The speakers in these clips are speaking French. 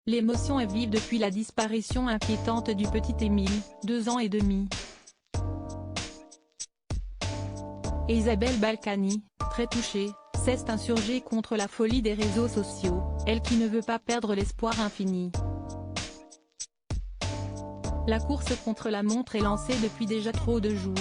L'émotion est vive depuis la disparition inquiétante du petit Émile, 2 ans et demi. Et Isabelle Balkany, très touchée, s'est insurgée contre la folie des réseaux sociaux, elle qui ne veut pas perdre l'espoir infini. La course contre la montre est lancée depuis déjà trop de jours.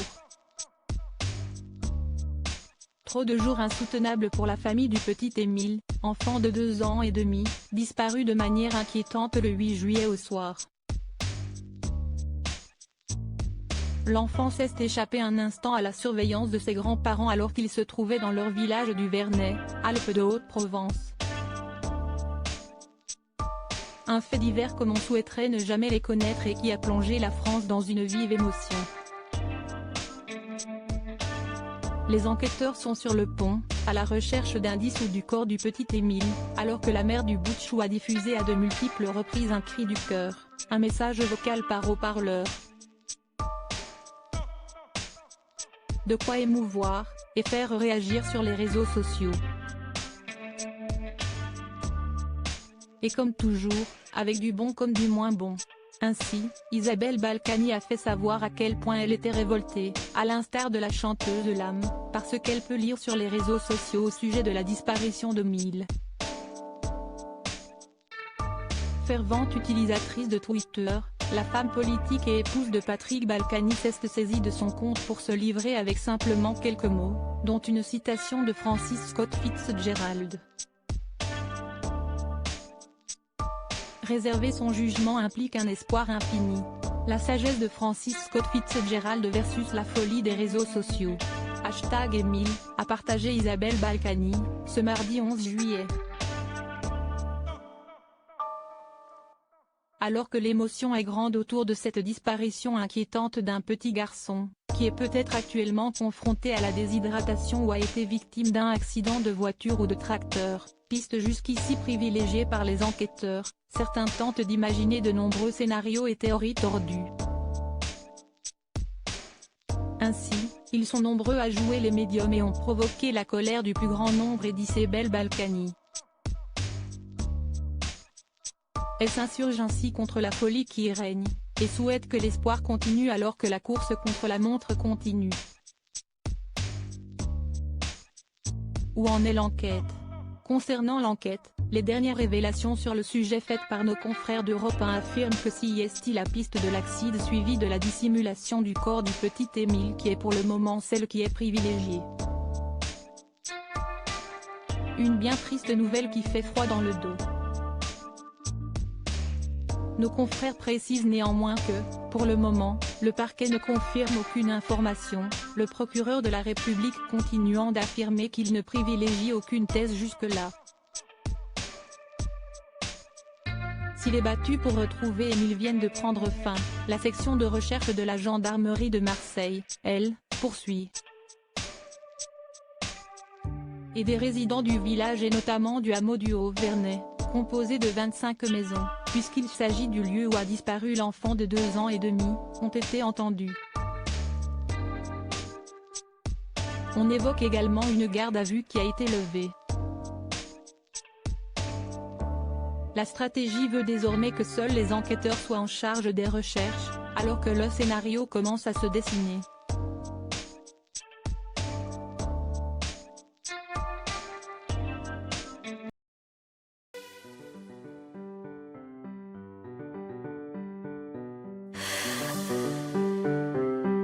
Trop de jours insoutenables pour la famille du petit Émile, enfant de 2 ans et demi, disparu de manière inquiétante le 8 juillet au soir. L'enfant s'est échappé un instant à la surveillance de ses grands-parents alors qu'ils se trouvaient dans leur village du Vernet, Alpes de Haute-Provence. Un fait divers comme on souhaiterait ne jamais les connaître et qui a plongé la France dans une vive émotion. Les enquêteurs sont sur le pont, à la recherche d'indices ou du corps du petit Émile, alors que la mère du Boutchou a diffusé à de multiples reprises un cri du cœur, un message vocal par haut-parleur. De quoi émouvoir, et faire réagir sur les réseaux sociaux. Et comme toujours, avec du bon comme du moins bon. Ainsi, Isabelle Balkany a fait savoir à quel point elle était révoltée, à l'instar de la chanteuse de l'âme, par ce qu'elle peut lire sur les réseaux sociaux au sujet de la disparition d'Émile. Fervente utilisatrice de Twitter, la femme politique et épouse de Patrick Balkany s'est saisie de son compte pour se livrer avec simplement quelques mots, dont une citation de Francis Scott Fitzgerald. Réserver son jugement implique un espoir infini. La sagesse de Francis Scott Fitzgerald versus la folie des réseaux sociaux. #Émile, a partagé Isabelle Balkany, ce mardi 11 juillet. Alors que l'émotion est grande autour de cette disparition inquiétante d'un petit garçon, qui est peut-être actuellement confronté à la déshydratation ou a été victime d'un accident de voiture ou de tracteur, piste jusqu'ici privilégiée par les enquêteurs, certains tentent d'imaginer de nombreux scénarios et théories tordues. Ainsi, ils sont nombreux à jouer les médiums et ont provoqué la colère du plus grand nombre, et d'Isabelle Balkany. Elle s'insurge ainsi contre la folie qui y règne, et souhaite que l'espoir continue alors que la course contre la montre continue. Où en est l'enquête? Concernant l'enquête, les dernières révélations sur le sujet faites par nos confrères d'Europe 1 affirment que si est la piste de l'accident suivi de la dissimulation du corps du petit Émile qui est pour le moment celle qui est privilégiée. Une bien triste nouvelle qui fait froid dans le dos. Nos confrères précisent néanmoins que, pour le moment, le parquet ne confirme aucune information, le procureur de la République continuant d'affirmer qu'il ne privilégie aucune thèse jusque-là. Si les battues pour retrouver Émile viennent de prendre fin, la section de recherche de la gendarmerie de Marseille, elle, poursuit. Et des résidents du village et notamment du hameau du Haut-Vernet, composé de 25 maisons, puisqu'il s'agit du lieu où a disparu l'enfant de 2 ans et demi, ont été entendus. On évoque également une garde à vue qui a été levée. La stratégie veut désormais que seuls les enquêteurs soient en charge des recherches, alors que le scénario commence à se dessiner.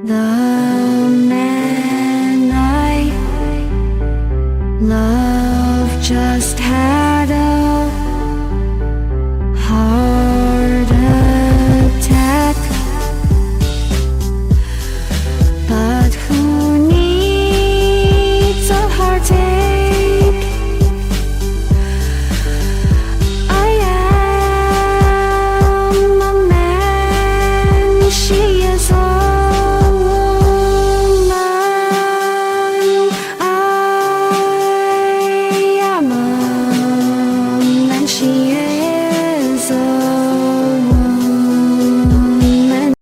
나